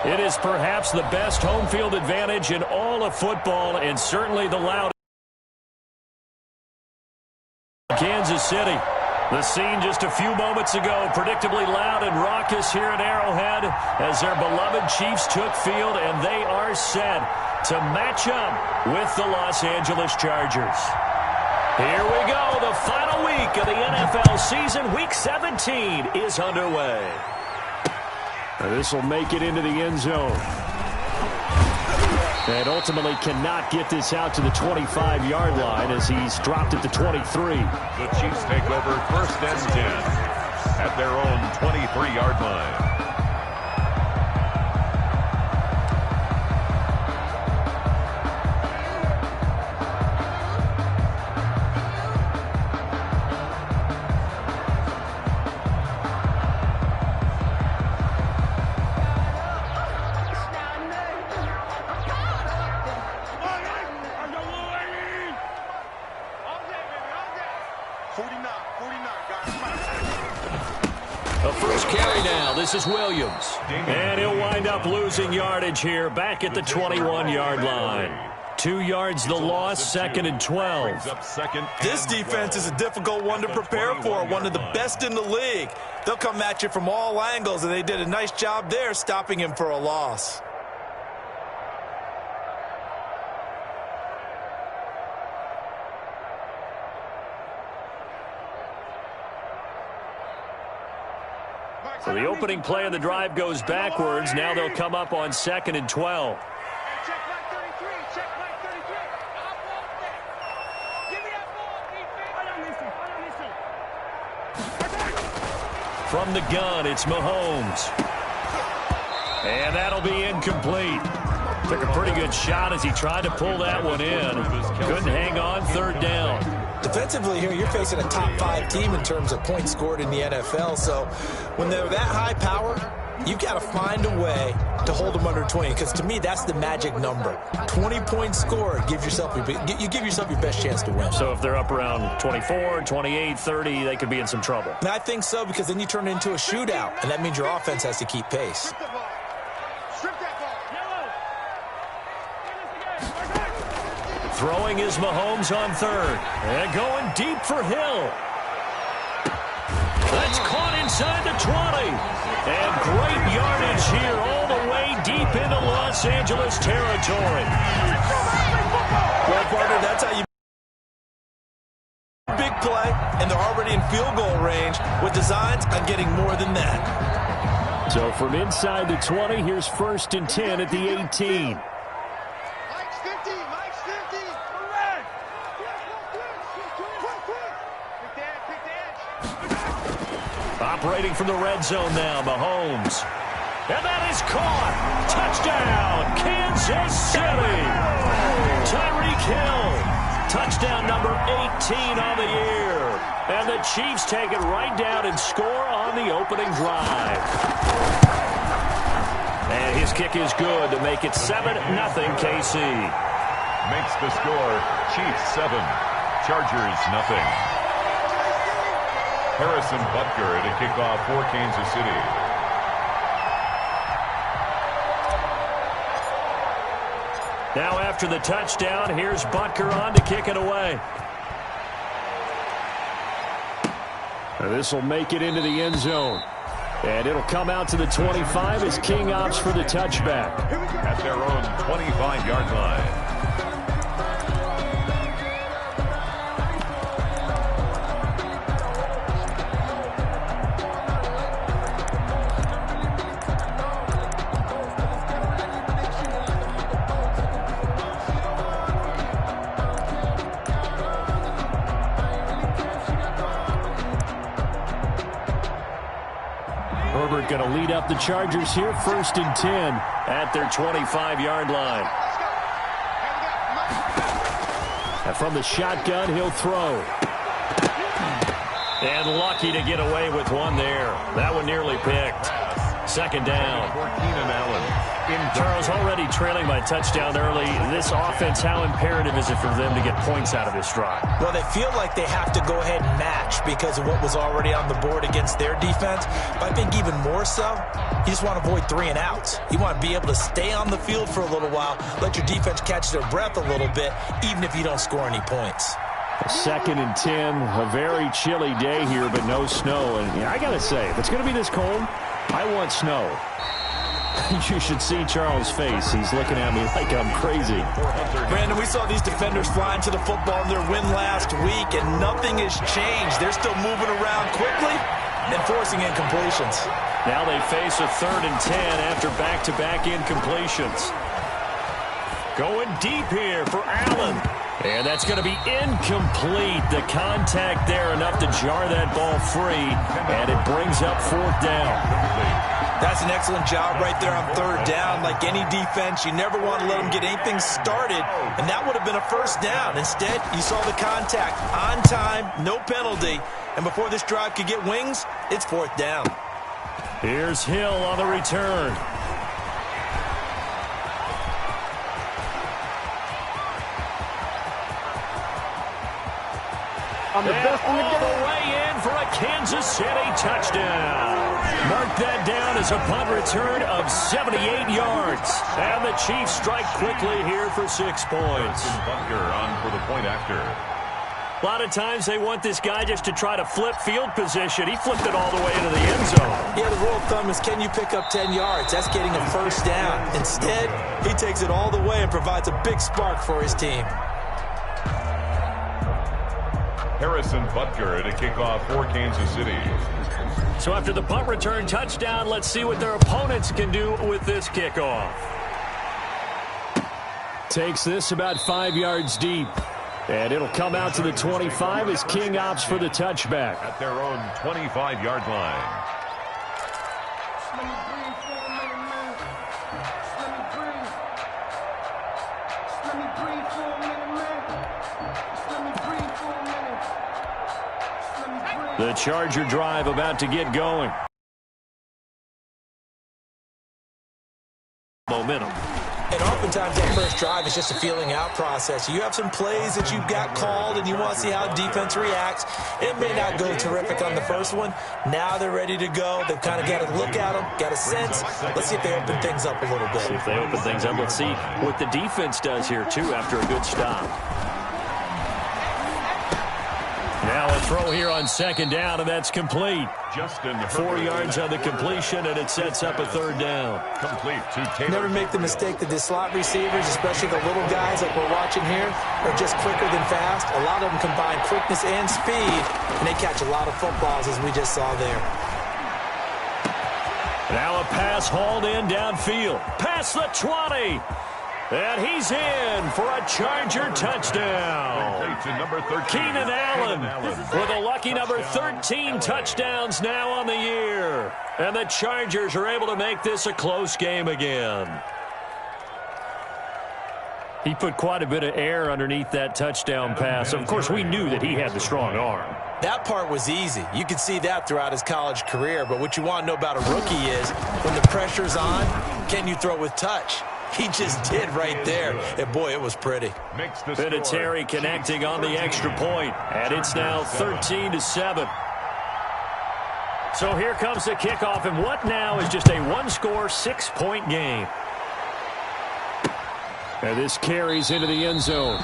It is perhaps the best home field advantage in all of football, and certainly the loudest. Kansas City. The scene just a few moments ago, predictably loud and raucous here at Arrowhead as their beloved Chiefs took field, and they are set to match up with the Los Angeles Chargers. Here we go. The final week of the NFL season. Week 17 is underway. This will make it into the end zone. And ultimately cannot get this out to the 25-yard line as he's dropped at the 23. The Chiefs take over 1st and 10 at their own 23-yard line. A first carry now. This is Williams. And he'll wind up losing yardage here back at the 21-yard line. 2 yards the loss, 2nd and 12. This defense is a difficult one to prepare for, one of the best in the league. They'll come at you from all angles, and they did a nice job there stopping him for a loss. So the opening play of the drive goes backwards. Now they'll come up on 2nd and 12. From the gun, it's Mahomes. And that'll be incomplete. Took a pretty good shot as he tried to pull that one in. Couldn't hang on, 3rd down. Defensively here, you're facing a top 5 team in terms of points scored in the NFL. So when they're that high power, you've got to find a way to hold them under 20. Because to me, that's the magic number. 20 points scored, you give yourself your best chance to win. So if they're up around 24, 28, 30, they could be in some trouble. And I think so, because then you turn it into a shootout, and that means your offense has to keep pace. Throwing is Mahomes on 3rd. And going deep for Hill. That's caught inside the 20. And great yardage here all the way deep into Los Angeles territory. Well, partner, that's how you big play, and they're already in field goal range with designs on getting more than that. So from inside the 20, here's 1st and 10 at the 18. Operating from the red zone now, Mahomes. And that is caught. Touchdown, Kansas City. Tyreek Hill. Touchdown number 18 on the year. And the Chiefs take it right down and score on the opening drive. And his kick is good to make it 7-0 KC. Makes the score Chiefs 7, Chargers nothing. Harrison Butker to kick off for Kansas City. Now after the touchdown, here's Butker on to kick it away. This will make it into the end zone. And it'll come out to the 25 as King opts for the touchback. At their own 25-yard line. Going to lead up the Chargers here, 1st and 10 at their 25-yard line. And from the shotgun, he'll throw. And lucky to get away with one there. That one nearly picked. 2nd down. For Keenan Allen. Charles, already trailing by touchdown early. This offense, how imperative is it for them to get points out of this drive? Well, they feel like they have to go ahead and match because of what was already on the board against their defense. But I think even more so, you just want to avoid 3 and outs. You want to be able to stay on the field for a little while, let your defense catch their breath a little bit, even if you don't score any points. 2nd and 10, a very chilly day here, but no snow. And I got to say, if it's going to be this cold, I want snow. You should see Charles' face. He's looking at me like I'm crazy. Brandon, we saw these defenders flying to the football in their win last week, and nothing has changed. They're still moving around quickly and forcing incompletions. Now they face a 3rd and 10 after back-to-back incompletions. Going deep here for Allen. And that's going to be incomplete. The contact there enough to jar that ball free, and it brings up 4th down. That's an excellent job right there on 3rd down. Like any defense, you never want to let them get anything started, and that would have been a 1st down. Instead, you saw the contact on time, no penalty, and before this drive could get wings, it's 4th down. Here's Hill on the return. I'm the best in the game. All the way in for a Kansas City touchdown. Mark that down as a punt return of 78 yards. And the Chiefs strike quickly here for 6 points. Butker on for the point after. A lot of times they want this guy just to try to flip field position. He flipped it all the way into the end zone. Yeah, the rule of thumb is, can you pick up 10 yards? That's getting a 1st down. Instead, he takes it all the way and provides a big spark for his team. Harrison Butker to kick off for Kansas City. So after the punt return touchdown, let's see what their opponents can do with this kickoff. Takes this about 5 yards deep. And it'll come out to the 25 as King opts for the touchback. At their own 25-yard line. The Charger drive about to get going. Momentum. And oftentimes that first drive is just a feeling out process. You have some plays that you've got called and you want to see how defense reacts. It may not go terrific on the first one. Now they're ready to go. They've kind of got to look at them, got a sense. Let's see if they open things up a little bit. See if they open things up. Let's see what the defense does here, too, after a good stop. Now a throw here on 2nd down, and that's complete. 4 yards on the completion, and it sets up a 3rd down. Complete to Taylor. Never make the mistake that the slot receivers, especially the little guys like we're watching here, are just quicker than fast. A lot of them combine quickness and speed, and they catch a lot of footballs, as we just saw there. Now a pass hauled in downfield. Past the 20. And he's in for a Charger touchdown. Number 13. Keenan Allen with a lucky number 13 touchdowns now on the year. And the Chargers are able to make this a close game again. He put quite a bit of air underneath that touchdown pass. Of course, we knew that he had the strong arm. That part was easy. You could see that throughout his college career. But what you want to know about a rookie is when the pressure's on, can you throw with touch? He just did right there. And, boy, it was pretty. Vinatieri connecting on the extra point. And it's now 13-7. So here comes the kickoff. And what now is just a one-score, 6-point game. And this carries into the end zone.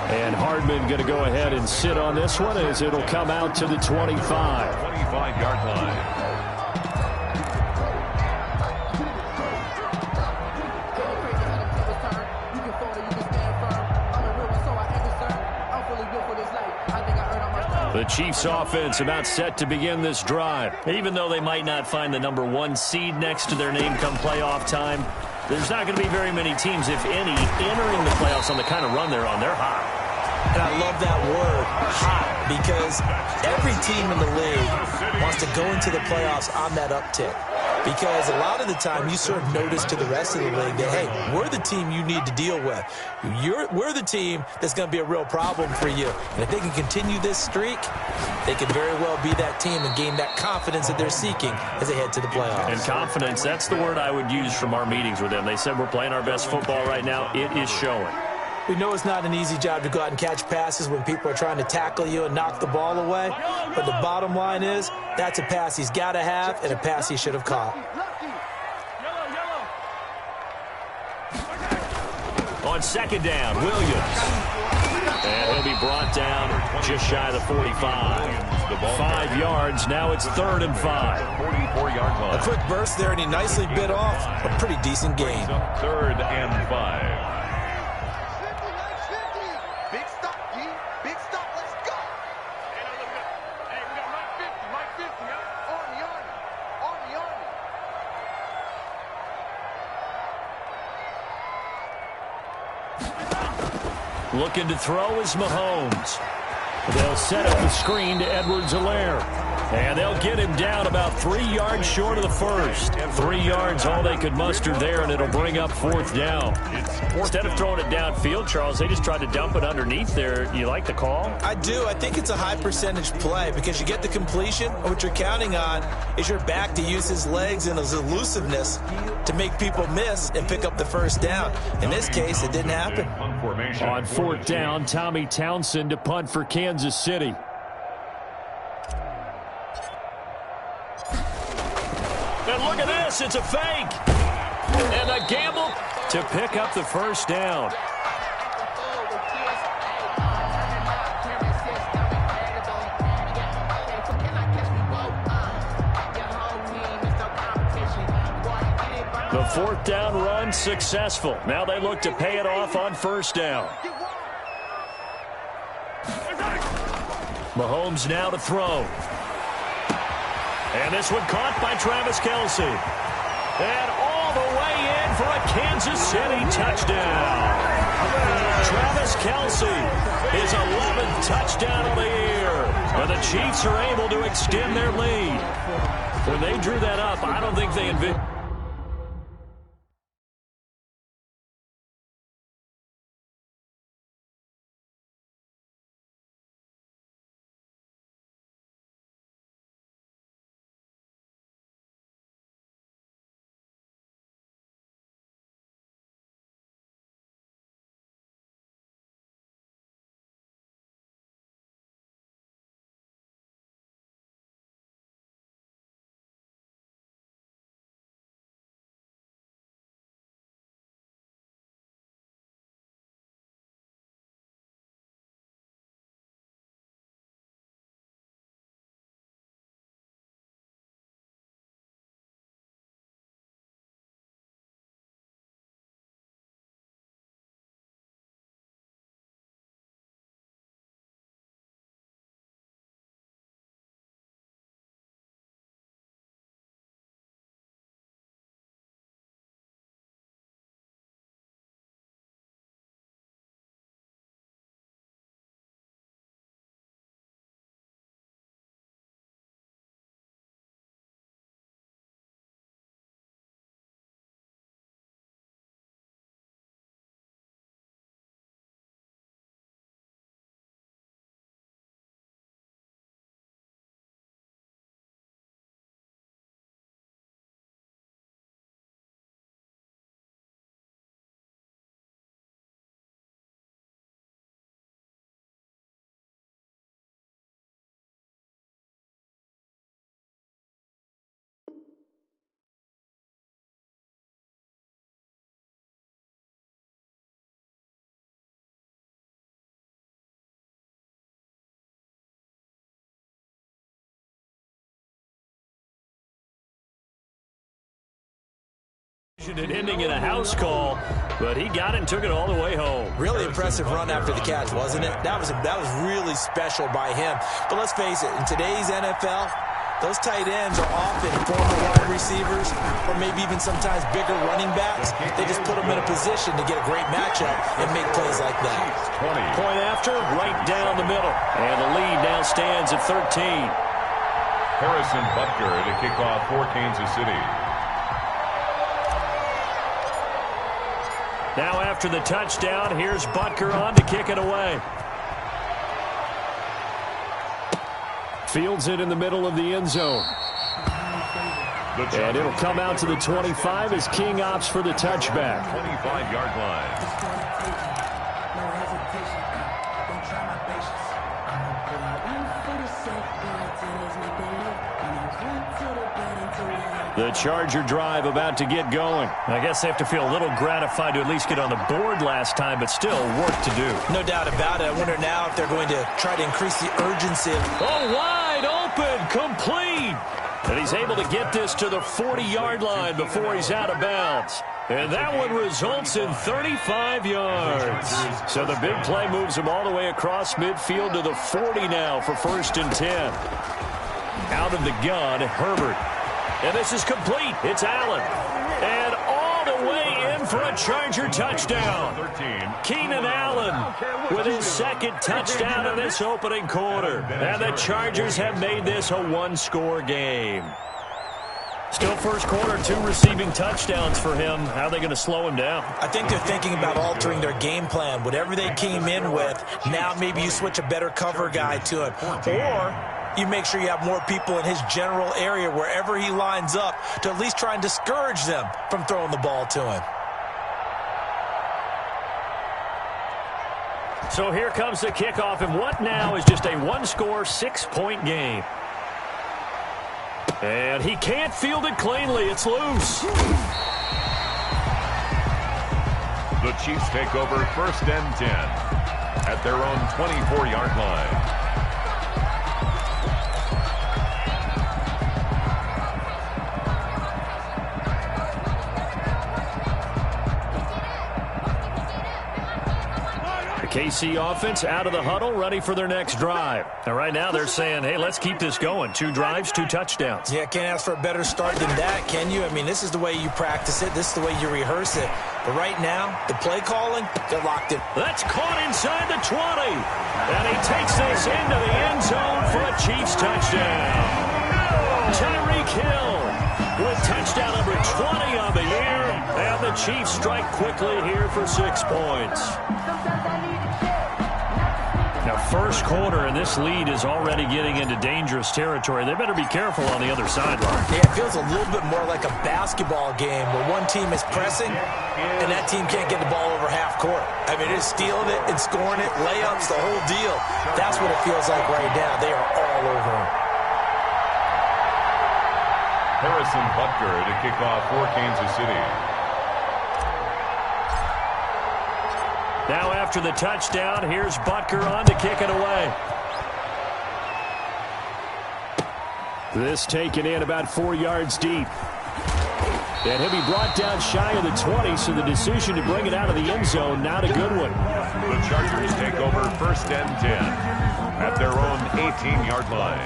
And Hardman going to go ahead and sit on this one as it'll come out to the 25. 25-yard line. The Chiefs offense about set to begin this drive. Even though they might not find the number 1 seed next to their name come playoff time, there's not going to be very many teams, if any, entering the playoffs on the kind of run they're on. They're hot. And I love that word, hot, because every team in the league wants to go into the playoffs on that uptick. because a lot of the time you serve notice to the rest of the league that, hey, we're the team you need to deal with. We're the team that's going to be a real problem for you. And if they can continue this streak, they could very well be that team and gain that confidence that they're seeking as they head to the playoffs. And confidence, that's the word I would use from our meetings with them. They said we're playing our best football right now. It is showing. We know it's not an easy job to go out and catch passes when people are trying to tackle you and knock the ball away. But the bottom line is, that's a pass he's got to have and a pass he should have caught. On second down, Williams. And he'll be brought down just shy of the 45. 5 yards. Now it's 3rd and 5. 44-yard line. A quick burst there, and he nicely bit off a pretty decent gain. 3rd and 5. Looking to throw is Mahomes. They'll set up the screen to Edwards-Helaire. And they'll get him down about 3 yards short of the first. 3 yards, all they could muster there, and it'll bring up 4th down. Instead of throwing it downfield, Charles, they just tried to dump it underneath there. You like the call? I do. I think it's a high-percentage play because you get the completion, and what you're counting on is your back to use his legs and his elusiveness to make people miss and pick up the first down. In this case, it didn't happen. On 4th down, Tommy Townsend to punt for Kansas City. And look at this, it's a fake. And a gamble to pick up the first down. The 4th down run successful. Now they look to pay it off on 1st down. Mahomes now to throw. And this one caught by Travis Kelce. And all the way in for a Kansas City touchdown. Travis Kelce, his 11th touchdown of the year. And the Chiefs are able to extend their lead. When they drew that up, I don't think they envisioned. And ending in a house call, but he got it and took it all the way home. Really impressive run after the catch, wasn't it? That was really special by him. But let's face it, in today's NFL, those tight ends are often former wide receivers or maybe even sometimes bigger running backs. They just put them in a position to get a great matchup and make plays like that. Point after, right down the middle. And the lead now stands at 13. Harrison Butker to kick off for Kansas City. Now after the touchdown, here's Butker on to kick it away. Fields it in the middle of the end zone. And it'll come out to the 25 as King opts for the touchback. 25-yard line. The Charger drive about to get going. I guess they have to feel a little gratified to at least get on the board last time, but still work to do. No doubt about it. I wonder now if they're going to try to increase the urgency. Oh, wide open, complete. And he's able to get this to the 40-yard line before he's out of bounds. And that one results in 35 yards. So the big play moves him all the way across midfield to the 40 now for 1st and 10. Out of the gun, Herbert. And this is complete. It's Allen. And all the way in for a Charger touchdown. Keenan Allen with his 2nd touchdown in this opening quarter. And the Chargers have made this a one-score game. Still first quarter, 2 receiving touchdowns for him. How are they going to slow him down? I think they're thinking about altering their game plan. Whatever they came in with, now maybe you switch a better cover guy to him. Or you make sure you have more people in his general area wherever he lines up to at least try and discourage them from throwing the ball to him. So here comes the kickoff, and what now is just a one-score, 6-point game. And he can't field it cleanly. It's loose. The Chiefs take over 1st and 10 at their own 24-yard line. KC offense out of the huddle, ready for their next drive. And right now they're saying, hey, let's keep this going. 2 drives, 2 touchdowns. Yeah, can't ask for a better start than that, can you? I mean, this is the way you practice it. This is the way you rehearse it. But right now, the play calling, they're locked in. That's caught inside the 20. And he takes this into the end zone for a Chiefs touchdown. Tyreek Hill with touchdown number 20 on the year. And the Chiefs strike quickly here for 6 points. Now, first quarter, and this lead is already getting into dangerous territory. They better be careful on the other sideline. Yeah, it feels a little bit more like a basketball game where one team is pressing and that team can't get the ball over half court. I mean, it's stealing it and scoring it, layups, the whole deal. That's what it feels like right now. They are all over him. Harrison Butker to kick off for Kansas City. Now after the touchdown, here's Butker on to kick it away. This taken in about 4 yards deep. And he'll be brought down shy of the 20, so the decision to bring it out of the end zone, not a good one. The Chargers take over 1st and 10 at their own 18-yard line.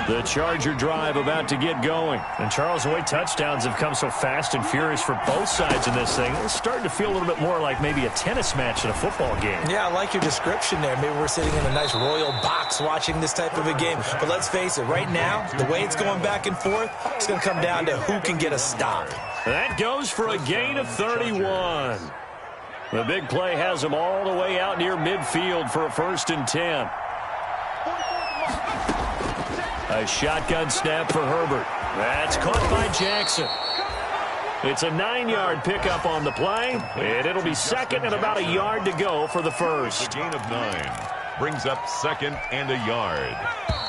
The Charger drive about to get going. And Charles, the way touchdowns have come so fast and furious for both sides in this thing, it's starting to feel a little bit more like maybe a tennis match in a football game. Yeah, I like your description there. Maybe we're sitting in a nice royal box watching this type of a game. But let's face it, right now, the way it's going back and forth, it's going to come down to who can get a stop. That goes for a gain of 31. The big play has him all the way out near midfield for a 1st and 10. A shotgun snap for Herbert. That's caught by Jackson. It's a 9-yard pickup on the play, and it'll be 2nd and about a yard to go for the first. The gain of 9 brings up 2nd and a yard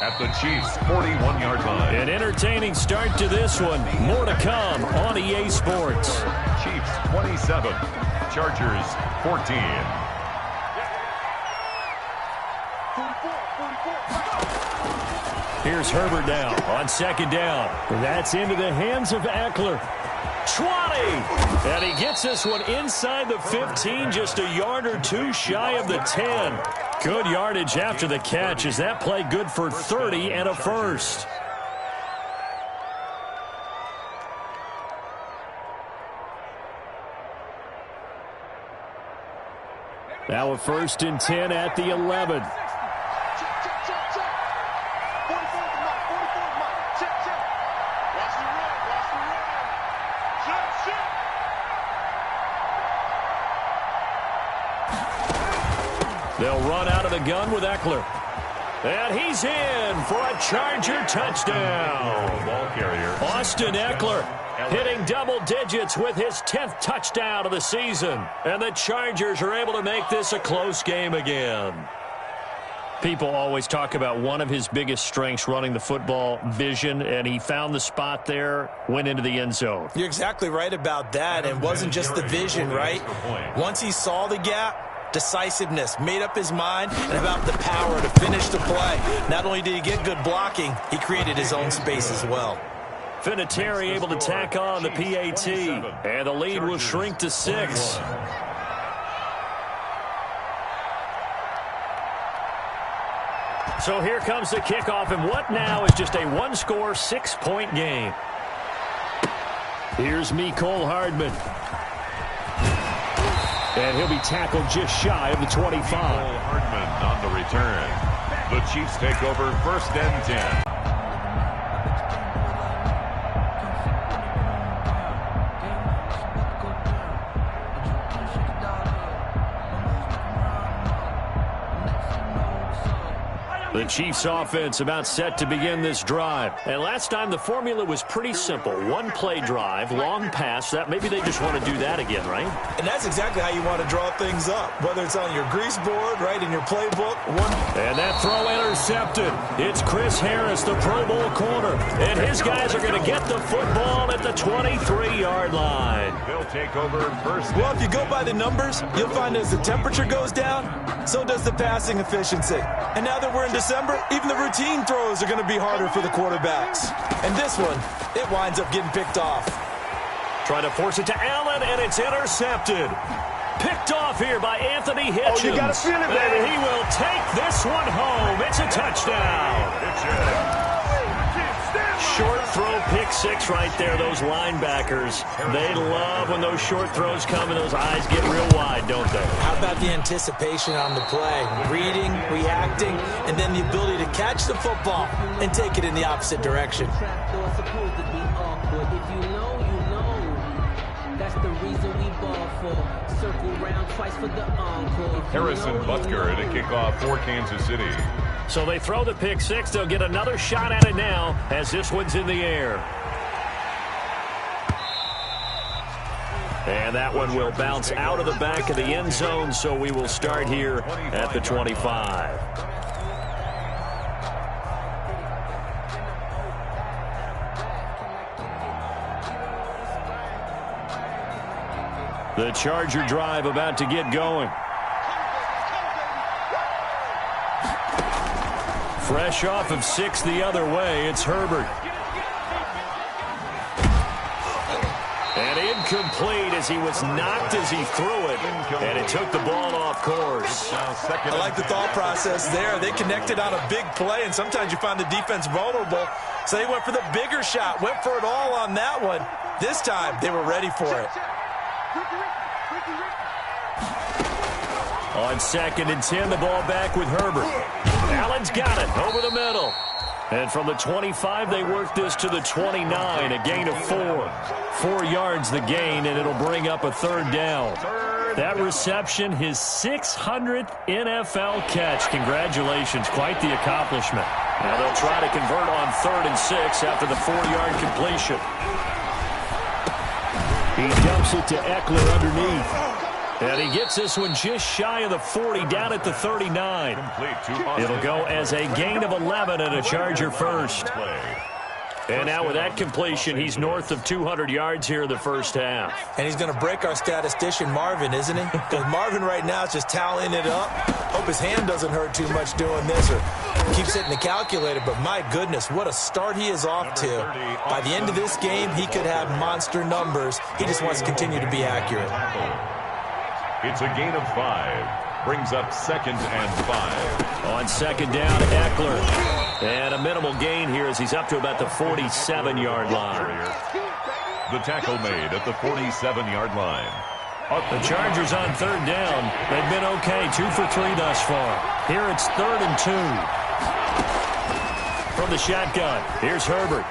at the Chiefs' 41-yard line. An entertaining start to this one. More to come on EA Sports. Chiefs 27, Chargers 14. Here's Herbert now on 2nd down. That's into the hands of Eckler. 20! And he gets this one inside the 15, just a yard or 2 shy of the 10. Good yardage after the catch. Is that play good for 30 and a first? Now a 1st and 10 at the 11. They'll run out of the gun with Eckler. And he's in for a Charger touchdown. Ball carrier. Austin Eckler hitting double digits with his 10th touchdown of the season. And the Chargers are able to make this a close game again. People always talk about one of his biggest strengths running the football, vision, and he found the spot there, went into the end zone. You're exactly right about that, and it wasn't just the vision, right? Once he saw the gap, decisiveness, made up his mind, and about the power to finish the play. Not only did he get good blocking, he created his own space as well. Vinatieri able to tack on the PAT, and the lead will shrink to 6. So here comes the kickoff, and what now is just a one-score, 6-point game. Here's Mecole Hardman. And he'll be tackled just shy of the 25. Hardman on the return. The Chiefs take over 1st and 10. The Chiefs offense about set to begin this drive. And last time the formula was pretty simple. One play drive, long pass. That maybe they just want to do that again, right? And that's exactly how you want to draw things up. Whether it's on your grease board, right, in your playbook. And that throw intercepted. It's Chris Harris, the Pro Bowl corner. And his guys are going to get the football at the 23-yard line. They'll take over 1st. Well, if you go by the numbers, you'll find as the temperature goes down, so does the passing efficiency. And now that we're in December, even the routine throws are going to be harder for the quarterbacks. And this one, it winds up getting picked off. Trying to force it to Allen, and it's intercepted. Picked off here by Anthony Hitchens. Oh, you got to feel it, baby. And he will take this one home. It's a touchdown. Short throw, pick 6 right there. Those linebackers, they love when those short throws come and those eyes get real wide, don't they? How about the anticipation on the play? Reading, reacting, and then the ability to catch the football and take it in the opposite direction. Harrison Butker to kick off for Kansas City. So they throw the pick 6. They'll get another shot at it now as this one's in the air. And that one will bounce out of the back of the end zone, so we will start here at the 25. The Charger drive about to get going. Fresh off of 6 the other way, it's Herbert. And incomplete as he was knocked as he threw it. And it took the ball off course. I like the thought process there. They connected on a big play, and sometimes you find the defense vulnerable. So they went for the bigger shot, went for it all on that one. This time, they were ready for it. On 2nd and 10, the ball back with Herbert. Allen's got it over the middle. And from the 25, they work this to the 29, a gain of 4. 4 yards the gain, and it'll bring up a 3rd down. That reception, his 600th NFL catch. Congratulations, quite the accomplishment. Now they'll try to convert on 3rd and 6 after the 4-yard completion. He dumps it to Eckler underneath. And he gets this one just shy of the 40, down at the 39. It'll go as a gain of 11 and a Charger first. And now with that completion, he's north of 200 yards here in the first half. And he's going to break our statistician, Marvin, isn't he? Because Marvin right now is just tallying it up. Hope his hand doesn't hurt too much doing this or keeps hitting the calculator. But my goodness, what a start he is off to. By the end of this game, he could have monster numbers. He just wants to continue to be accurate. It's a gain of 5. Brings up 2nd and 5. On 2nd down, Eckler. And a minimal gain here as he's up to about the 47-yard line. The tackle made at the 47-yard line. The Chargers on 3rd down. They've been okay, 2 for 3 thus far. Here it's 3rd and 2. From the shotgun, here's Herbert.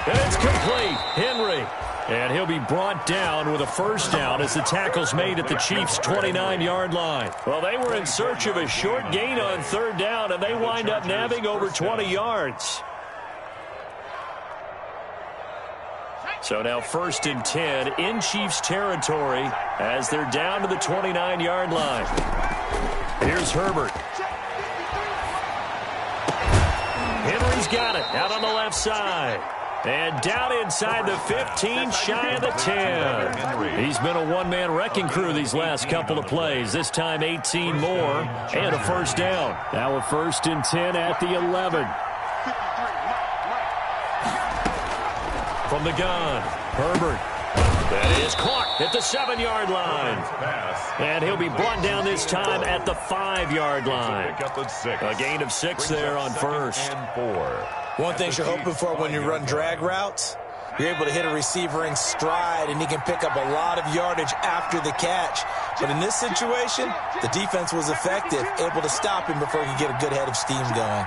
And it's complete. Henry. And he'll be brought down with a first down as the tackle's made at the Chiefs' 29-yard line. Well, they were in search of a short gain on third down, and they wind up nabbing over 20 yards. So now 1st and 10 in Chiefs territory as they're down to the 29-yard line. Here's Herbert. Henry's got it out on the left side. And down inside the 15, shy of the 10. He's been a one-man wrecking crew these last couple of plays. This time 18 more and a first down. Now a 1st and 10 at the 11. From the gun, Herbert. That is caught at the 7-yard line. And he'll be brought down this time at the 5-yard line. A gain of 6 there on first. One thing you're hoping for when you run drag routes, you're able to hit a receiver in stride, and he can pick up a lot of yardage after the catch. But in this situation, the defense was effective, able to stop him before he could get a good head of steam going.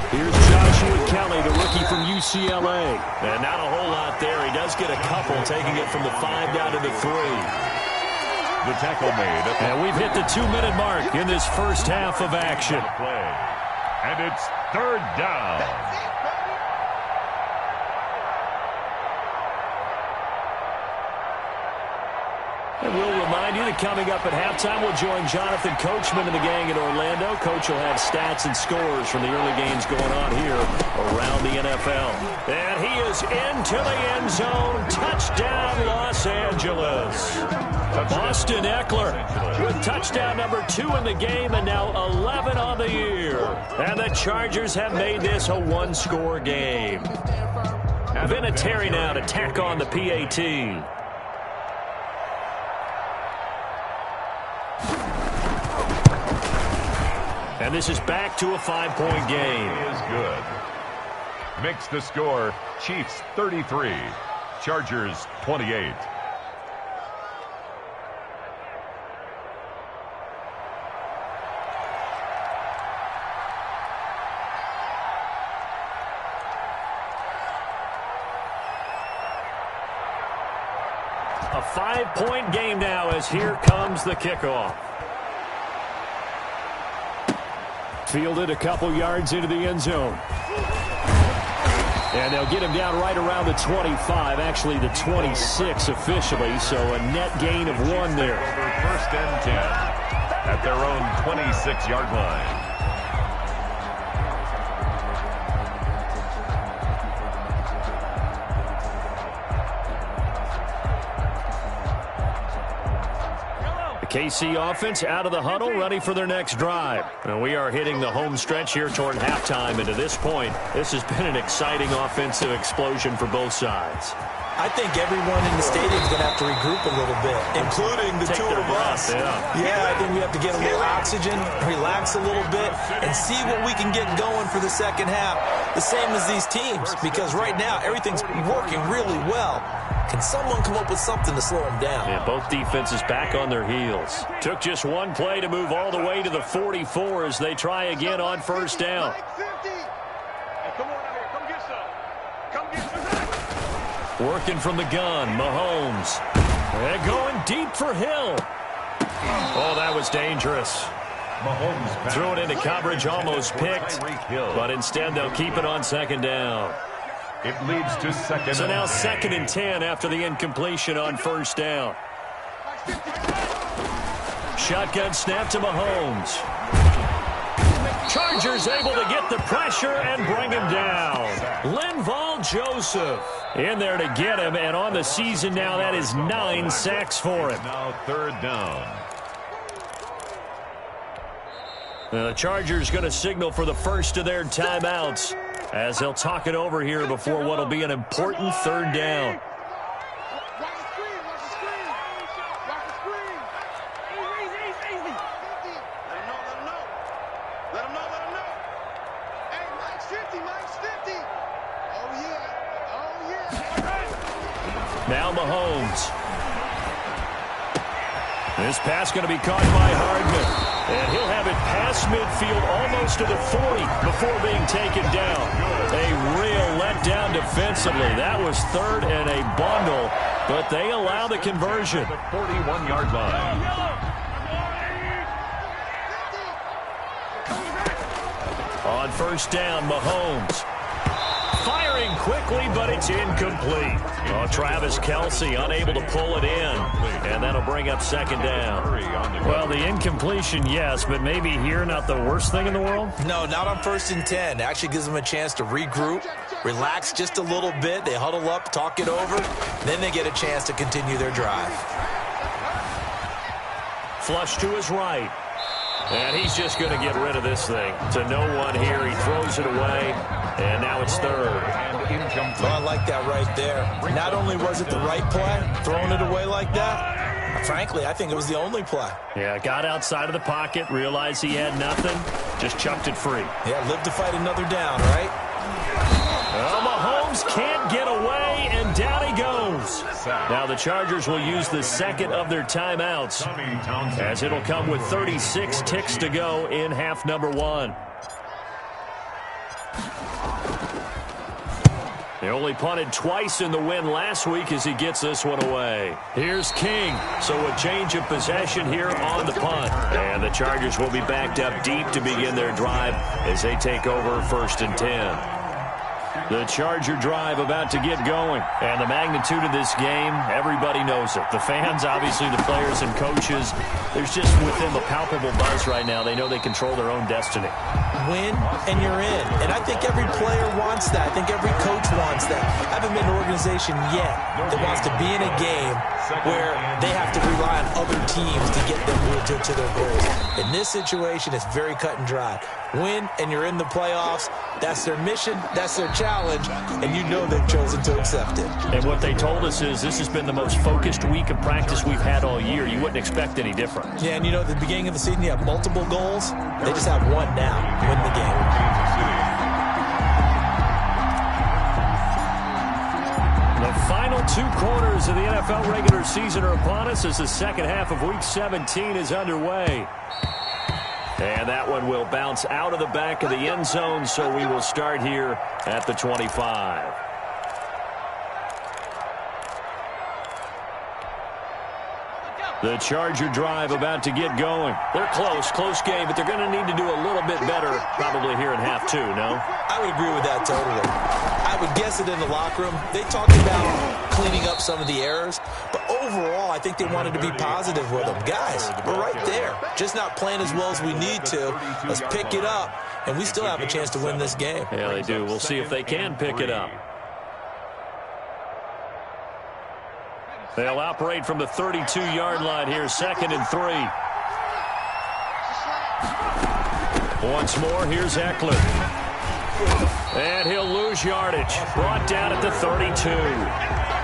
Here's Joshua Kelly, the rookie from UCLA. And not a whole lot there. He does get a couple, taking it from the 5 down to the 3. The tackle made. And we've hit the 2-minute mark in this first half of action. And it's 3rd down. And we'll remind you that coming up at halftime, we'll join Jonathan Coachman and the gang in Orlando. Coach will have stats and scores from the early games going on here around the NFL. And he is into the end zone. Touchdown, Los Angeles. Austin Eckler with touchdown number 2 in the game and now 11 on the year. And the Chargers have made this a 1-score game. Vinatieri now to tack on the PAT. And this is back to a 5-point game. He is good. Makes the score Chiefs 33, Chargers 28. A 5-point game now as here comes the kickoff. Fielded a couple yards into the end zone. And they'll get him down right around the 25, actually the 26 officially, so a net gain of 1 there. Over 1st and 10 at their own 26-yard line. KC offense out of the huddle, ready for their next drive. And we are hitting the home stretch here toward halftime. And to this point, this has been an exciting offensive explosion for both sides. I think everyone in the stadium is going to have to regroup a little bit, including the two of us. Yeah, I think we have to get a little oxygen, relax a little bit, and see what we can get going for the second half. The same as these teams, because right now everything's working really well. Can someone come up with something to slow them down? Yeah, both defenses back on their heels. Took just one play to move all the way to the 44 as they try again on first down. Working from the gun, Mahomes. And going deep for Hill. Oh, that was dangerous. Mahomes threw it into coverage, almost picked, but instead they'll keep it on second down. It leads to second. So now 2nd and 10 after the incompletion on first down. Shotgun snap to Mahomes. Chargers able to get the pressure and bring him down. Linval Joseph in there to get him, and on the season now that is 9 sacks for him. Now 3rd down. The Chargers going to signal for the first of their timeouts as they'll talk it over here before what will be an important 3rd down. Now Mahomes. This pass going to be caught by Hardman. And he'll have it past midfield almost to the 40 before being taken down. A real letdown defensively. That was third and a bundle, but they allow the conversion. The 41-yard line. On first down, Mahomes. Firing quickly, but it's incomplete. Oh, Travis Kelce unable to pull it in. And that'll bring up second down. Well, the incompletion, yes, but maybe here not the worst thing in the world? No, not on 1st and 10. It actually gives them a chance to regroup, relax just a little bit. They huddle up, talk it over. Then they get a chance to continue their drive. Flush to his right. And he's just going to get rid of this thing. To no one here. He throws it away. And now it's third. Oh, I like that right there. Not only was it the right play, throwing it away like that, frankly, I think it was the only play. Yeah, got outside of the pocket, realized he had nothing, just chucked it free. Yeah, live to fight another down, right? Well, Mahomes can't get away, and down he goes. Now the Chargers will use the second of their timeouts, as it'll come with 36 ticks to go in half number one. They only punted twice in the win last week as he gets this one away. Here's King. So a change of possession here on the punt. And the Chargers will be backed up deep to begin their drive as they take over 1st and 10. The Charger drive about to get going. And the magnitude of this game, everybody knows it. The fans, obviously the players and coaches, there's just with them a palpable buzz right now. They know they control their own destiny. Win and you're in. And I think every player wants that. I think every coach wants that. I haven't been an organization yet that wants to be in a game where they have to rely on other teams to get them to their goals. In this situation, it's very cut and dry. Win and you're in the playoffs. That's their mission. That's their challenge. And you know they've chosen to accept it. And what they told us is this has been the most focused week of practice we've had all year. You wouldn't expect any different. Yeah, and you know, at the beginning of the season, you have multiple goals. They just have one now. Win the game. The final 2 quarters of the NFL regular season are upon us as the second half of Week 17 is underway. And that one will bounce out of the back of the end zone, so we will start here at the 25. The Charger drive about to get going. They're close game, but they're going to need to do a little bit better probably here in half 2, no? I would agree with that totally. I would guess it in the locker room. They talked about cleaning up some of the errors, but overall, I think they wanted to be positive with them. Guys, we're right there. Just not playing as well as we need to. Let's pick it up, and we still have a chance to win this game. Yeah, they do. We'll see if they can pick it up. They'll operate from the 32-yard line here, 2nd and 3. Once more, here's Eckler. And he'll lose yardage. Brought down at the 32.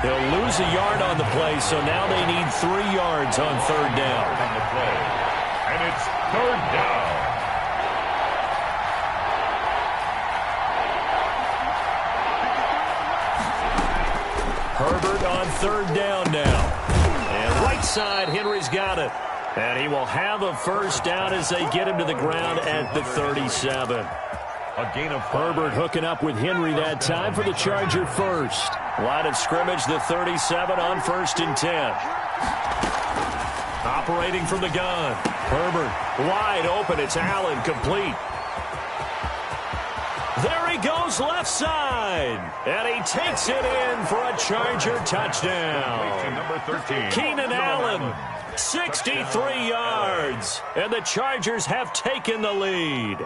He'll lose a yard on the play, so now they need 3 yards on 3rd down. And it's 3rd down. Herbert on 3rd down now. And right side, Henry's got it. And he will have a 1st down as they get him to the ground at the 37. A gain of 5. Herbert hooking up with Henry that time for the Charger first. Line of scrimmage, the 37 on 1st and 10. Operating from the gun. Herbert wide open. It's Allen, complete. There he goes left side. And he takes it in for a Charger touchdown. Number 13. Keenan Allen, 63 yards. And the Chargers have taken the lead.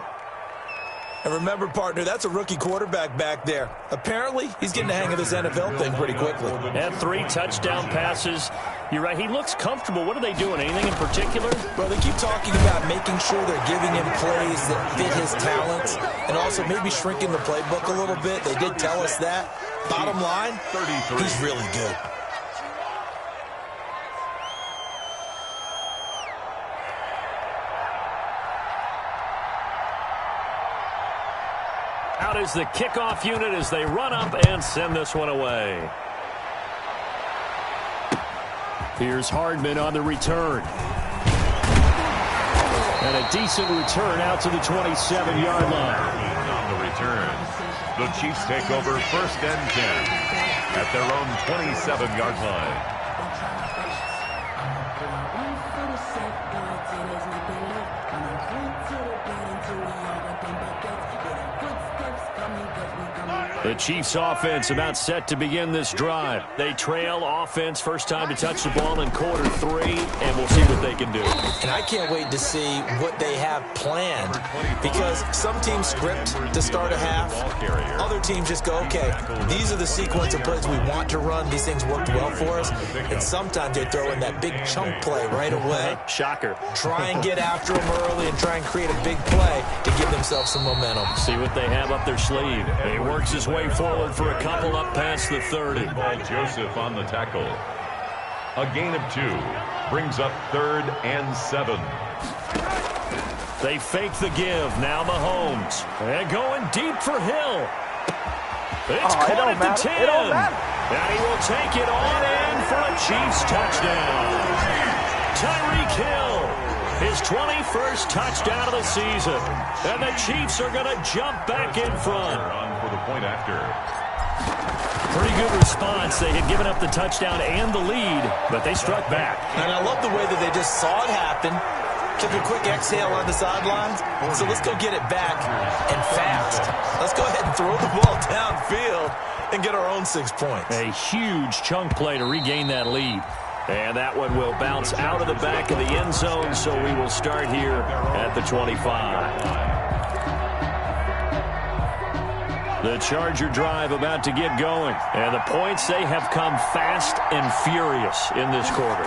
And remember, partner, that's a rookie quarterback back there. Apparently, he's getting the hang of this NFL thing pretty quickly. And 3 touchdown passes. You're right, he looks comfortable. What are they doing? Anything in particular? Well, they keep talking about making sure they're giving him plays that fit his talents and also maybe shrinking the playbook a little bit. They did tell us that. Bottom line, he's really good. Out is the kickoff unit as they run up and send this one away. Here's Hardman on the return. And a decent return out to the 27-yard line. On the return, the Chiefs take over 1st and 10 at their own 27-yard line. The Chiefs offense about set to begin this drive. They trail offense, first time to touch the ball in quarter 3, and we'll see what they can do. And I can't wait to see what they have planned, because some teams script to start a half. Other teams just go, okay, these are the sequence of plays we want to run. These things worked well for us. And sometimes they throw in that big chunk play right away. Shocker. Try and get after them early and try and create a big play to give themselves some momentum. See what they have up their sleeve. He works his way forward for a couple up past the 30. Joseph on the tackle. A gain of 2 brings up 3rd and 7. They fake the give. Now Mahomes. And going deep for Hill. It's caught at the 10. And he will take it on in for a Chiefs touchdown. Tyreek Hill, his 21st touchdown of the season. And the Chiefs are going to jump back in front. On for the point after. Pretty good response. They had given up the touchdown and the lead, but they struck back. And I love the way that they just saw it happen. Took a quick exhale on the sidelines. So let's go get it back and fast. Let's go ahead and throw the ball downfield and get our own 6 points. A huge chunk play to regain that lead. And that one will bounce out of the back of the end zone, so we will start here at the 25. The Charger drive about to get going. And the points, they have come fast and furious in this quarter.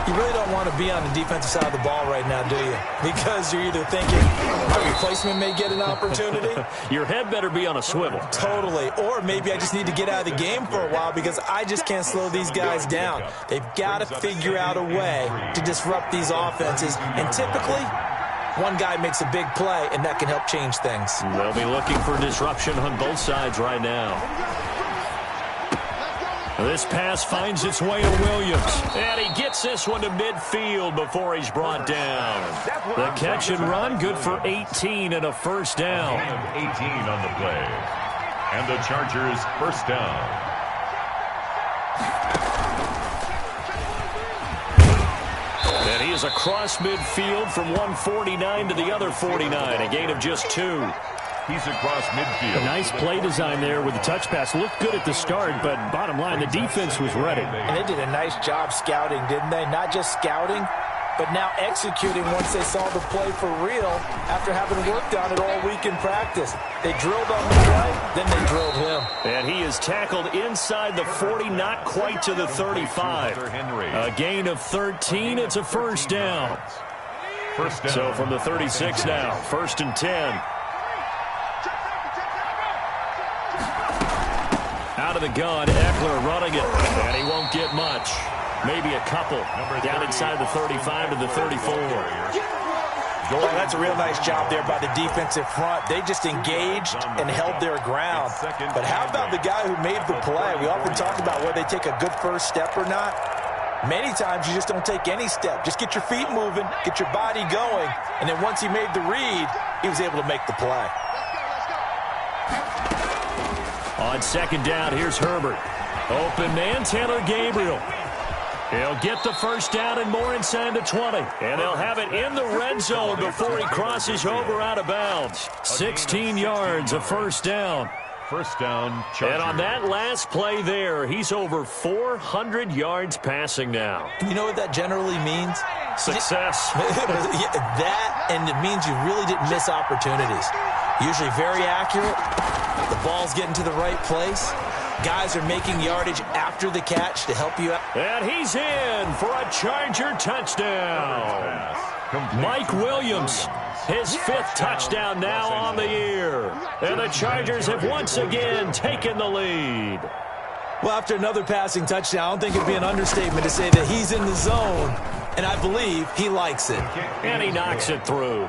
You really don't want to be on the defensive side of the ball right now, do you? Because you're either thinking, my replacement may get an opportunity. Your head better be on a swivel. Totally. Or maybe I just need to get out of the game for a while because I just can't slow these guys down. They've got to figure out a way to disrupt these offenses. And typically, one guy makes a big play, and that can help change things. They'll be looking for disruption on both sides right now. This pass finds its way to Williams. And he gets this one to midfield before he's brought down. The catch and run, good for 18 and a first down. 18 on the play. And the Chargers first down. And he is across midfield from 149 to the other 49. A gain of just 2. He's across midfield. A nice play design there with the touch pass. Looked good at the start, but bottom line, the defense was ready. And they did a nice job scouting, didn't they? Not just scouting, but now executing once they saw the play for real after having worked on it all week in practice. They drilled on the play, then they drilled him. And he is tackled inside the 40, not quite to the 35. A gain of 13. It's a first down. First down. So from the 36 now, 1st and 10. Out of the gun, Eckler running it, and he won't get much. Maybe a couple. Down inside the 35 to the 34. Oh, that's a real nice job there by the defensive front. They just engaged and held their ground. But how about the guy who made the play? We often talk about whether they take a good first step or not. Many times you just don't take any step. Just get your feet moving, get your body going, and then once he made the read, he was able to make the play. On second down, here's Herbert. Open man, Taylor Gabriel. He'll get the first down and more inside the 20. And they'll have it in the red zone before he crosses over out of bounds. 16 yards, a first down. First down, Chargers. And on that last play there, he's over 400 yards passing now. You know what that generally means? Success. That, and it means you really didn't miss opportunities. Usually very accurate. The ball's getting to the right place. Guys are making yardage after the catch to help you out. And he's in for a Charger touchdown. Mike Williams, his 5th touchdown now on the year. And the Chargers have once again taken the lead. Well, after another passing touchdown, I don't think it'd be an understatement to say that he's in the zone, and I believe he likes it. And he knocks it through.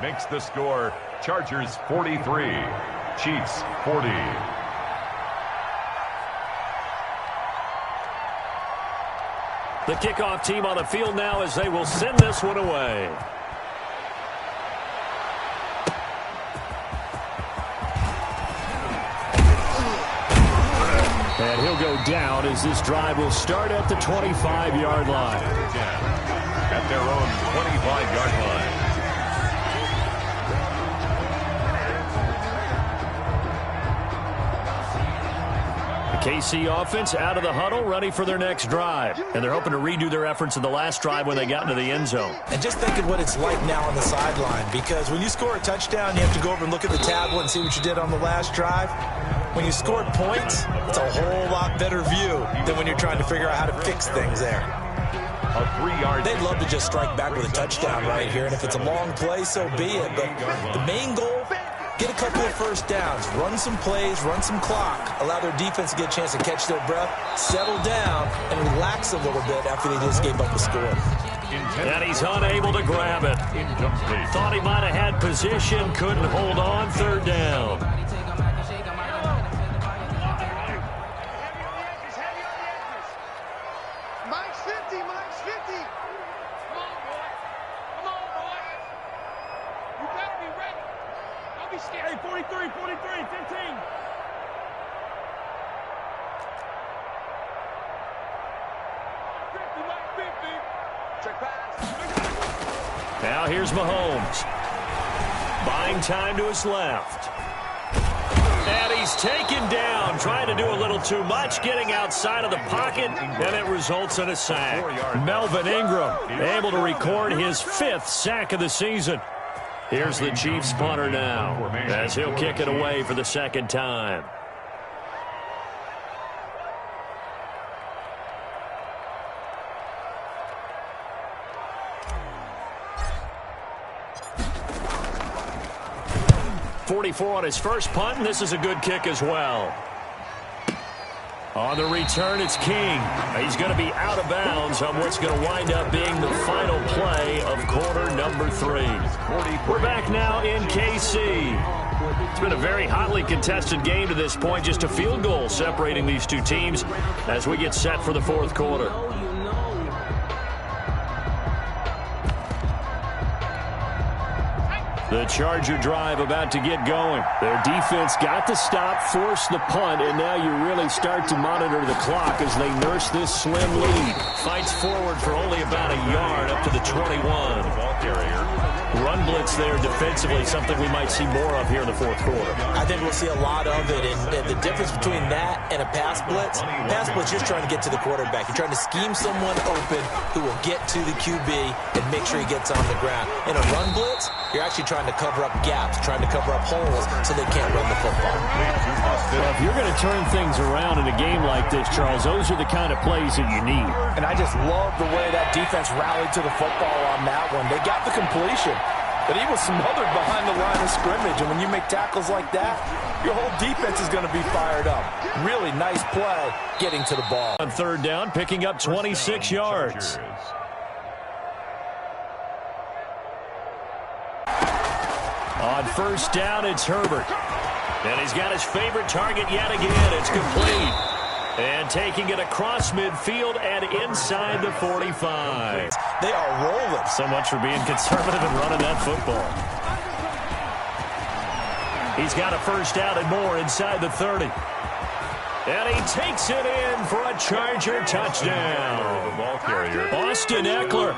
Makes the score Chargers 43, Chiefs 40. The kickoff team on the field now as they will send this one away. And he'll go down as this drive will start at the 25-yard line. At their own 25-yard line. KC offense out of the huddle, ready for their next drive. And they're hoping to redo their efforts in the last drive when they got into the end zone. And just think of what it's like now on the sideline, because when you score a touchdown, you have to go over and look at the tablet and see what you did on the last drive. When you scored points, it's a whole lot better view than when you're trying to figure out how to fix things there. A 3-yard. They'd love to just strike back with a touchdown right here, and if it's a long play, so be it. But the main goal, get a couple of first downs, run some plays, run some clock, allow their defense to get a chance to catch their breath, settle down, and relax a little bit after they just gave up the score. And he's unable to grab it. Thought he might have had position, couldn't hold on, third down. Hey, 43, 15. Check pass. Now here's Mahomes. Buying time to his left. And he's taken down, trying to do a little too much, getting outside of the pocket, and it results in a sack. Melvin Ingram able to record his 5th sack of the season. Here's the Chiefs punter now, as he'll kick it away for the second time. .44 on his first punt, and this is a good kick as well. On the return, it's King. He's going to be out of bounds on what's going to wind up being the final play of quarter number 3. We're back now in KC. It's been a very hotly contested game to this point. Just a field goal separating these two teams as we get set for the fourth quarter. The Charger drive about to get going. Their defense got the stop, forced the punt, and now you really start to monitor the clock as they nurse this slim lead. Fights forward for only about a yard up to the 21. Ball carrier. Run blitz there defensively, something we might see more of here in the fourth quarter. I think we'll see a lot of it, and the difference between that and a pass blitz, you're trying to get to the quarterback. You're trying to scheme someone open who will get to the QB and make sure he gets on the ground. In a run blitz, you're actually trying to cover up gaps, trying to cover up holes so they can't run the football. Well, if you're going to turn things around in a game like this, Charles, those are the kind of plays that you need. And I just love the way that defense rallied to the football on that one. They got the completion, but he was smothered behind the line of scrimmage. And when you make tackles like that, your whole defense is going to be fired up. Really nice play getting to the ball. On third down, picking up 26 yards. On first down, it's Herbert. And he's got his favorite target yet again. It's complete. And taking it across midfield and inside the 45. They are rolling. So much for being conservative and running that football. He's got a first down and more inside the 30. And he takes it in for a Charger touchdown. The ball carrier. Austin Eckler,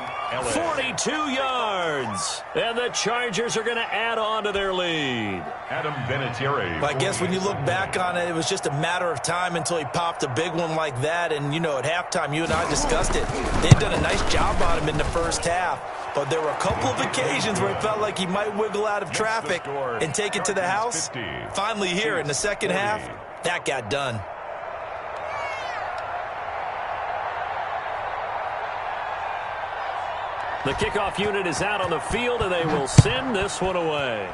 42 yards. And the Chargers are going to add on to their lead. Adam Vinatieri. But I guess when you look back on it, it was just a matter of time until he popped a big one like that. And, you know, at halftime, you and I discussed it. They've done a nice job on him in the first half. But there were a couple of occasions where it felt like he might wiggle out of traffic and take it to the house. Finally here in the second half, that got done. The kickoff unit is out on the field, and they will send this one away.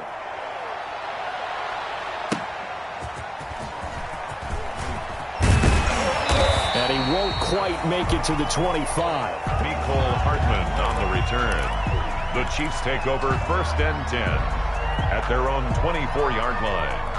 And he won't quite make it to the 25. Mecole Hardman on the return. The Chiefs take over first and 10 at their own 24-yard line.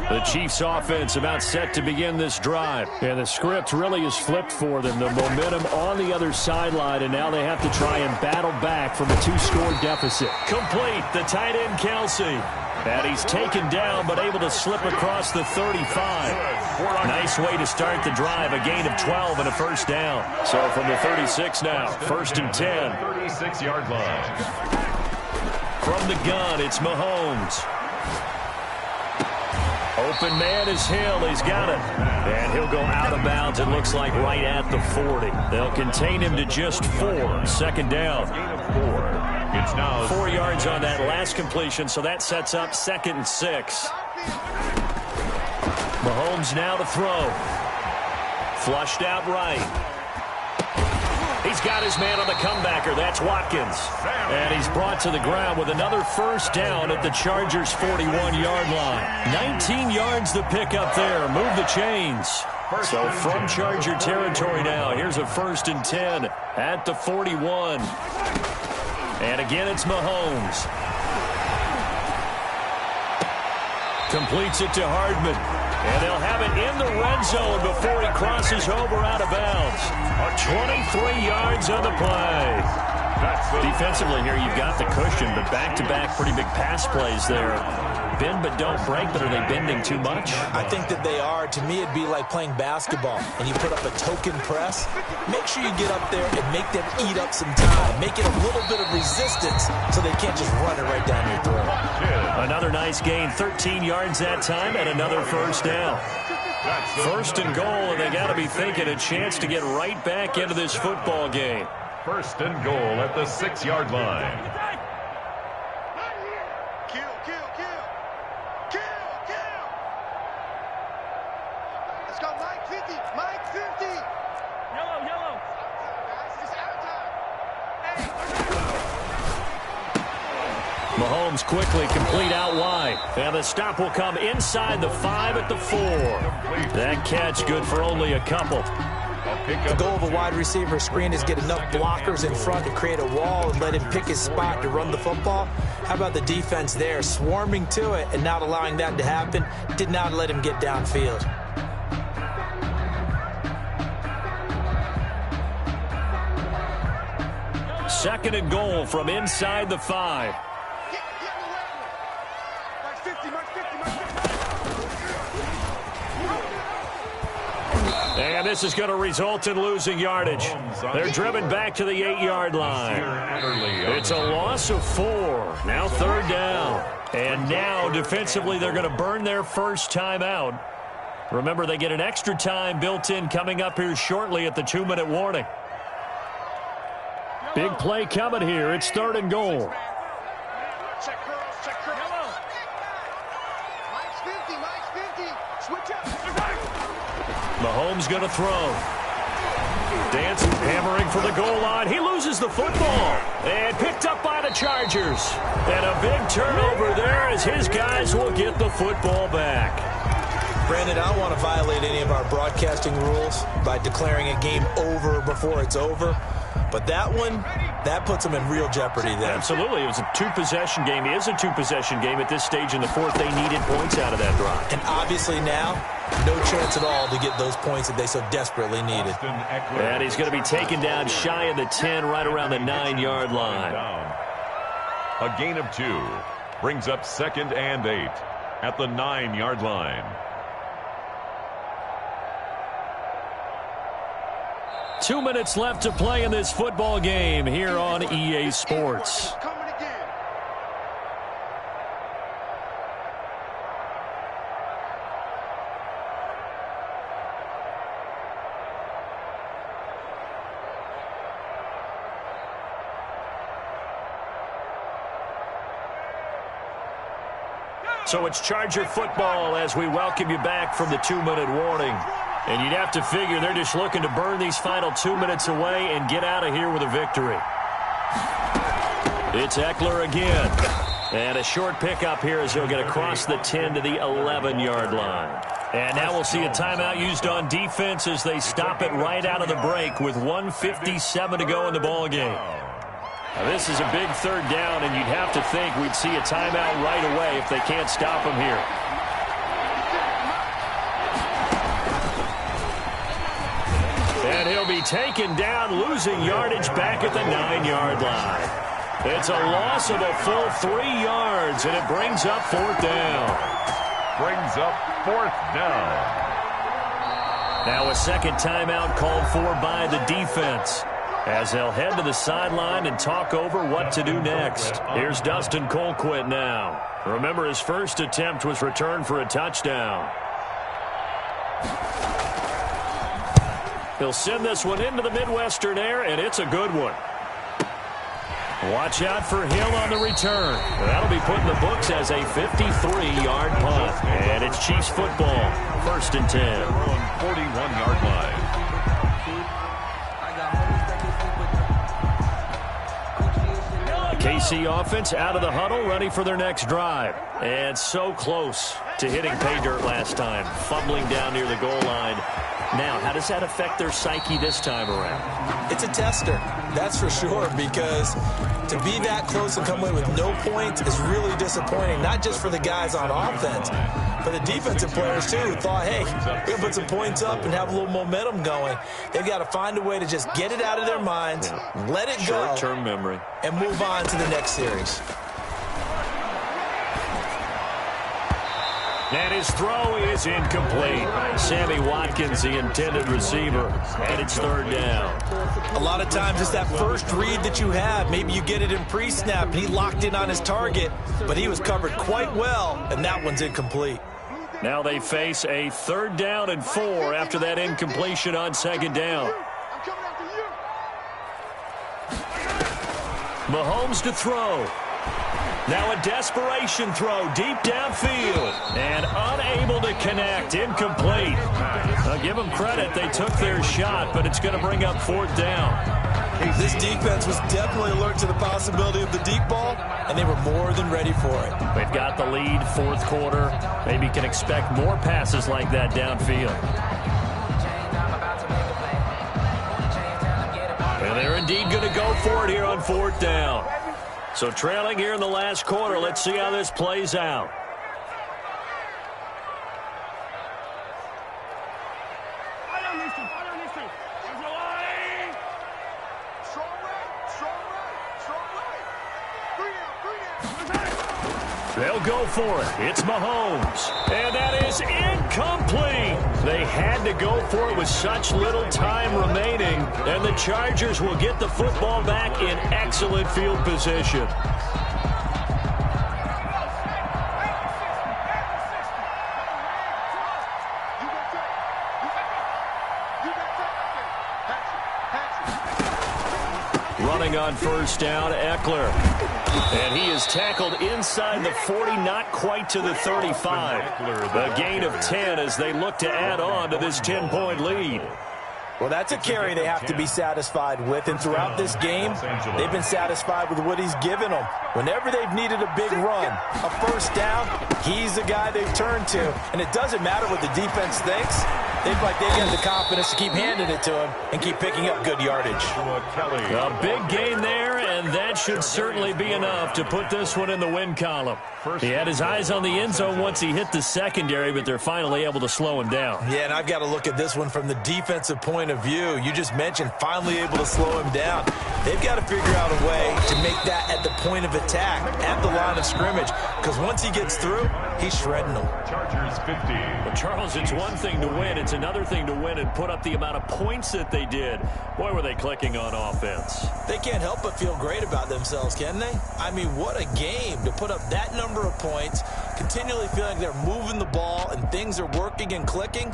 Yo, The Chiefs offense about set to begin this drive. And the script really is flipped for them. The momentum on the other sideline, and now they have to try and battle back from a 2-score deficit. Complete, the tight end Kelsey. And he's taken down but able to slip across the 35. Nice way to start the drive, a gain of 12 and a first down. So from the 36 now, 1st and 10. 36-yard line. From the gun, it's Mahomes. Open man is Hill. He's got it. And he'll go out of bounds, it looks like, right at the 40. They'll contain him to just 4. 2nd down. Gain of 4. It's now 4 yards on that last completion, so that sets up 2nd and 6. Mahomes now to throw. Flushed out right. He's got his man on the comebacker. That's Watkins. And he's brought to the ground with another first down at the Chargers' 41-yard line. 19 yards to pick up there. Move the chains. So from Charger territory now, here's a 1st and 10 at the 41. And again, it's Mahomes. Completes it to Hardman. And they'll have it in the red zone before he crosses over out of bounds. 23 yards on the play. Defensively here, you've got the cushion, but back-to-back pretty big pass plays there. Bend but don't break, but are they bending too much? I think that they are. To me, it'd be like playing basketball, and you put up a token press. Make sure you get up there and make them eat up some time. Make it a little bit of resistance so they can't just run it right down your throat. Another nice gain, 13 yards that time, and another first down. 1st and goal, and they got to be thinking a chance to get right back into this football game. 1st and goal at the 6-yard line. Let's go, Mike 50. Mike 50. Yellow, yellow. It's out of time. Mahomes quickly complete out wide. And the stop will come inside the 5 at the 4. That catch good for only a couple. The goal of a wide receiver screen is get enough blockers in front to create a wall and let him pick his spot to run the football. How about the defense there, swarming to it and not allowing that to happen? Did not let him get downfield. Second and goal from inside the 5. And this is going to result in losing yardage. They're driven back to the 8-yard line. It's a loss of 4. Now 3rd down. And now defensively they're going to burn their first timeout. Remember, they get an extra time built in coming up here shortly at the 2-minute warning. Big play coming here. It's 3rd and goal. Check curls, check curls. Mike's 50, Mike's 50. Switch up. Mahomes going to throw. Dance hammering for the goal line. He loses the football. And picked up by the Chargers. And a big turnover there as his guys will get the football back. Brandon, I don't want to violate any of our broadcasting rules by declaring a game over before it's over. But that one, that puts them in real jeopardy there. Absolutely. It was a 2-possession game. It is a 2-possession game at this stage in the 4th. They needed points out of that drive. And obviously now, no chance at all to get those points that they so desperately needed. And he's going to be taken down shy of the 10, right around the 9-yard line. A gain of 2 brings up 2nd and 8 at the 9-yard line. 2 minutes left to play in this football game here on EA Sports. Coming again. So it's Charger football as we welcome you back from the 2-minute warning. And you'd have to figure they're just looking to burn these final 2 minutes away and get out of here with a victory. It's Eckler again. And a short pickup here as he'll get across the 10 to the 11-yard line. And now we'll see a timeout used on defense as they stop it right out of the break with 1:57 to go in the ballgame. Now this is a big 3rd down, and you'd have to think we'd see a timeout right away if they can't stop him here. And he'll be taken down, losing yardage back at the 9-yard line. It's a loss of a full 3 yards, and it brings up 4th down. Brings up 4th down. Now a second timeout called for by the defense, as they'll head to the sideline and talk over what to do next. Here's Dustin Colquitt now. Remember, his first attempt was returned for a touchdown. He'll send this one into the Midwestern air, and it's a good one. Watch out for Hill on the return. That'll be put in the books as a 53-yard punt. And it's Chiefs football, 1st and 10. They're on 41-yard line. KC offense out of the huddle, ready for their next drive. And so close to hitting pay dirt last time, fumbling down near the goal line. Now, how does that affect their psyche this time around? It's a tester, that's for sure, because to be that close and come away with no points is really disappointing, not just for the guys on offense, but the defensive players, too, who thought, hey, we're going to put some points up and have a little momentum going. They've got to find a way to just get it out of their minds, let it go, short-term memory, and move on to the next series. And his throw is incomplete. Sammy Watkins, the intended receiver, and it's 3rd down. A lot of times it's that first read that you have. Maybe you get it in pre-snap, and he locked in on his target, but he was covered quite well, and that one's incomplete. Now they face a 3rd down and 4 after that incompletion on 2nd down. Mahomes to throw. Now a desperation throw deep downfield and unable to connect. Incomplete. I'll give them credit. They took their shot, but it's going to bring up 4th down. This defense was definitely alert to the possibility of the deep ball, and they were more than ready for it. They've got the lead, 4th quarter. Maybe can expect more passes like that downfield. And they're indeed going to go for it here on 4th down. So trailing here in the last quarter, let's see how this plays out. They'll go for it. It's Mahomes. And that is incomplete. They had to go for it with such little time remaining. And the Chargers will get the football back in excellent field position. Running on 1st down, Eckler. And he is tackled inside the 40, not quite to the 35. A gain of 10 as they look to add on to this 10-point lead. Well, that's a carry they have to be satisfied with. And throughout this game, they've been satisfied with what he's given them. Whenever they've needed a big run, a 1st down, he's the guy they've turned to. And it doesn't matter what the defense thinks. They've got the confidence to keep handing it to him and keep picking up good yardage. A big gain there, and that should certainly be enough to put this one in the win column. He had his eyes on the end zone once he hit the secondary, but they're finally able to slow him down. Yeah, and I've got to look at this one from the defensive point of view. You just mentioned finally able to slow him down. They've got to figure out a way to make that at the point of attack, at the line of scrimmage, because once he gets through, he's shredding them. Chargers 50. But Charles, it's one thing to win. It's another thing to win and put up the amount of points that they did. Boy, were they clicking on offense. They can't help but feel great about themselves, can they? I mean, what a game to put up that number of points, continually feeling they're moving the ball and things are working and clicking.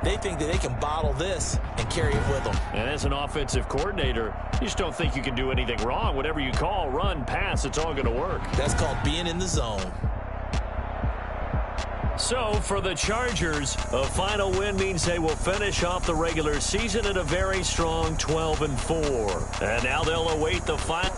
They think that they can bottle this and carry it with them. And as an offensive coordinator, you just don't think you can do anything wrong. Whatever you call, run, pass, it's all going to work. That's called being in the zone. So, for the Chargers, a final win means they will finish off the regular season at a very strong 12-4. And now they'll await the final.